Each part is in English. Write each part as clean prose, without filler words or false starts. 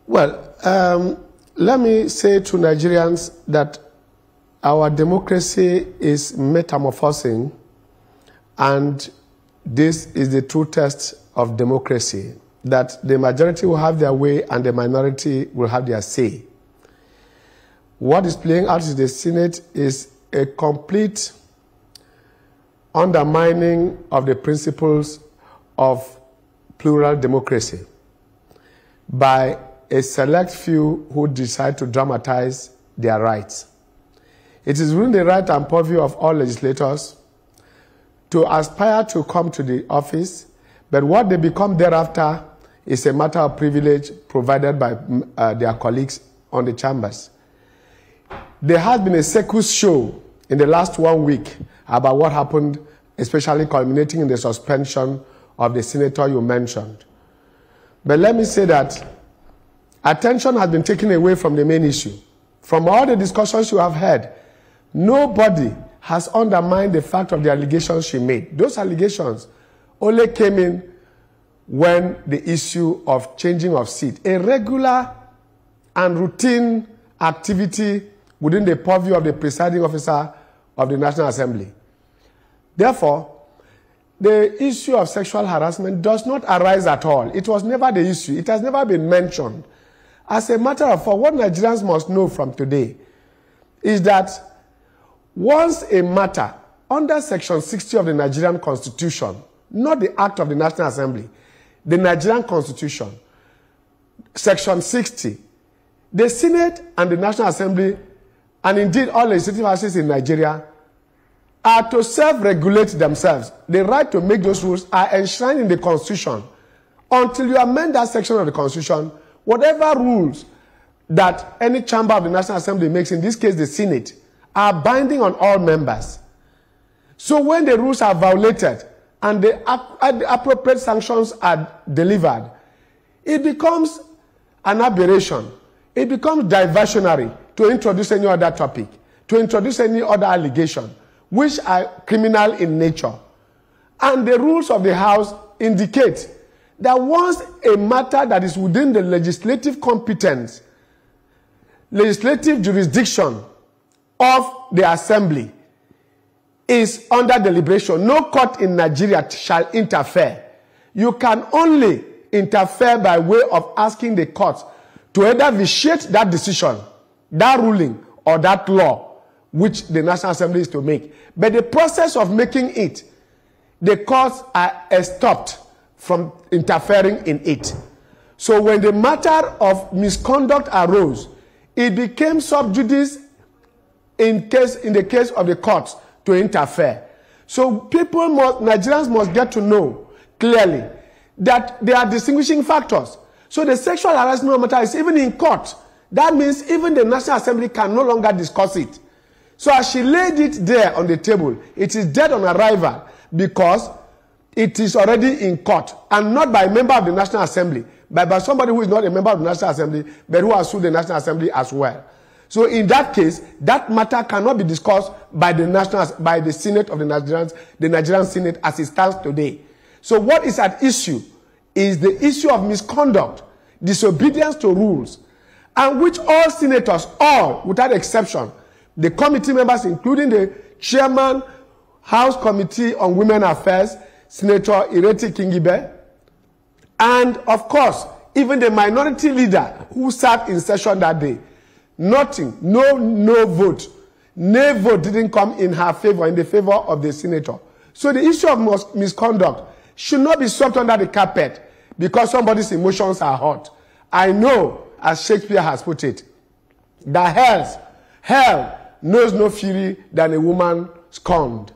Well, let me say to Nigerians that our democracy is metamorphosing, and this is the true test of democracy, that the majority will have their way and the minority will have their say. What is playing out in the Senate is a complete undermining of the principles of plural democracy by a select few who decide to dramatize their rights. It is within the right and purview of all legislators to aspire to come to the office, but what they become thereafter is a matter of privilege provided by their colleagues on the chambers. There has been a circus show in the last 1 week about what happened, especially culminating in the suspension of the senator you mentioned. But let me say that attention has been taken away from the main issue. From all the discussions you have heard, nobody has undermined the fact of the allegations she made. Those allegations only came in when the issue of changing of seat, a regular and routine activity within the purview of the presiding officer of the National Assembly. Therefore, the issue of sexual harassment does not arise at all. It was never the issue. It has never been mentioned. As a matter of fact, what Nigerians must know from today is that once a matter under Section 60 of the Nigerian Constitution, not the Act of the National Assembly, the Nigerian Constitution, Section 60, the Senate and the National Assembly, and indeed all legislative houses in Nigeria, are to self-regulate themselves. The right to make those rules are enshrined in the Constitution. Until you amend that section of the Constitution, whatever rules that any chamber of the National Assembly makes, in this case the Senate, are binding on all members. So when the rules are violated and the appropriate sanctions are delivered, it becomes an aberration. It becomes diversionary to introduce any other topic, to introduce any other allegation, which are criminal in nature. And the rules of the House indicate that once a matter that is within the legislative competence, legislative jurisdiction of the Assembly is under deliberation, no court in Nigeria shall interfere. You can only interfere by way of asking the court to either vitiate that decision, that ruling, or that law which the National Assembly is to make. But the process of making it, the courts are stopped from interfering in it. So when the matter of misconduct arose, it became sub judice in the case of the courts to interfere. So Nigerians must get to know clearly that there are distinguishing factors. So the sexual harassment matter is even in court. That means even the National Assembly can no longer discuss it. So as she laid it there on the table, it is dead on arrival because it is already in court, and not by a member of the National Assembly, but by somebody who is not a member of the National Assembly, but who has sued the National Assembly as well. So in that case, that matter cannot be discussed by the Senate of the Nigerian Senate as it stands today. So what is at issue is the issue of misconduct, disobedience to rules, and which all senators, all without exception, the committee members, including the chairman, House Committee on Women Affairs, Senator Ireti Kingibe, and of course, even the minority leader who sat in session that day, nothing, no vote. No vote didn't come in her favor, in the favor of the senator. So the issue of misconduct should not be swept under the carpet because somebody's emotions are hot. I know, as Shakespeare has put it, that hell knows no fury than a woman scorned.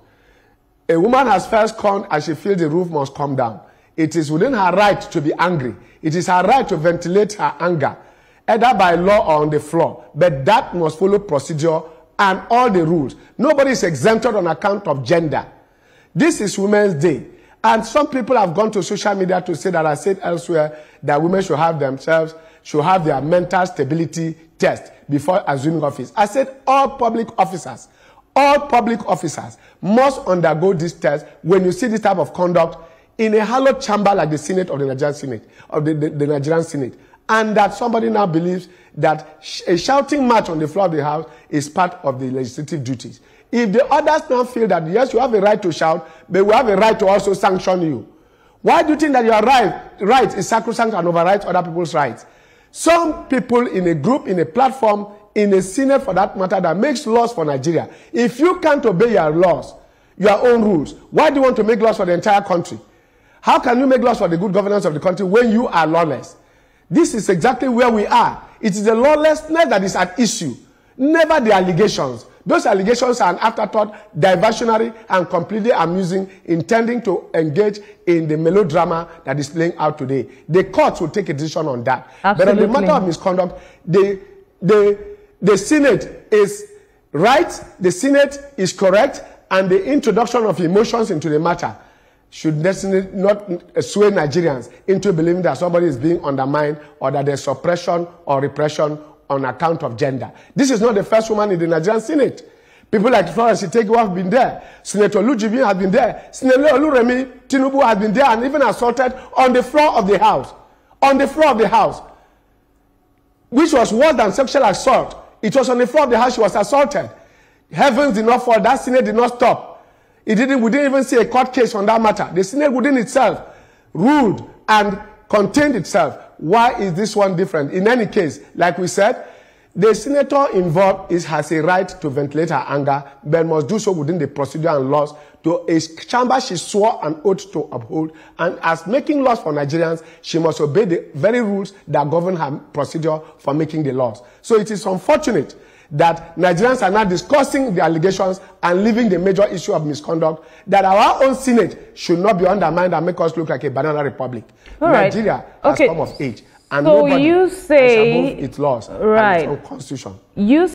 A woman has felt scorned and she feels the roof must come down. It is within her right to be angry. It is her right to ventilate her anger, either by law or on the floor. But that must follow procedure and all the rules. Nobody is exempted on account of gender. This is Women's Day. And some people have gone to social media to say that I said elsewhere that women should have their mental stability test before assuming office. I said all public officers must undergo this test when you see this type of conduct in a hallowed chamber like the Senate of the Nigerian Senate, of the Nigerian Senate. and that somebody now believes that a shouting match on the floor of the House is part of the legislative duties. If the others now feel that, yes, you have a right to shout, but we have a right to also sanction you. Why do you think that your right is sacrosanct and overrides other people's rights? Some people in a group, in a platform, in a Senate for that matter, that makes laws for Nigeria, if you can't obey your laws, your own rules, why do you want to make laws for the entire country? How can you make laws for the good governance of the country when you are lawless? This is exactly where we are. It is the lawlessness that is at issue, never the allegations. Those allegations are an afterthought, diversionary, and completely amusing, intending to engage in the melodrama that is playing out today. The courts will take a decision on that. Absolutely. But on the matter of misconduct, the Senate is right, the Senate is correct, and the introduction of emotions into the matter should definitely not sway Nigerians into believing that somebody is being undermined or that there's suppression or repression on account of gender. This is not the first woman in the Nigerian Senate. People like Florence Itegiwa have been there. Senator Lujibin has been there. Senator Oluremi Tinubu has been there and even assaulted on the floor of the House. On the floor of the House. Which was worse than sexual assault. It was on the floor of the House she was assaulted. Heavens did not fall. That Senate did not stop. We didn't even see a court case on that matter. The Senate within itself ruled and contained itself. Why is this one different? In any case, like we said, the senator involved has a right to ventilate her anger, but must do so within the procedure and laws to a chamber she swore an oath to uphold. And as making laws for Nigerians, she must obey the very rules that govern her procedure for making the laws. So it is unfortunate that Nigerians are now discussing the allegations and leaving the major issue of misconduct, that our own Senate should not be undermined and make us look like a banana republic. Nigeria has come of age, and so nobody you say, is above its laws and its own constitution. You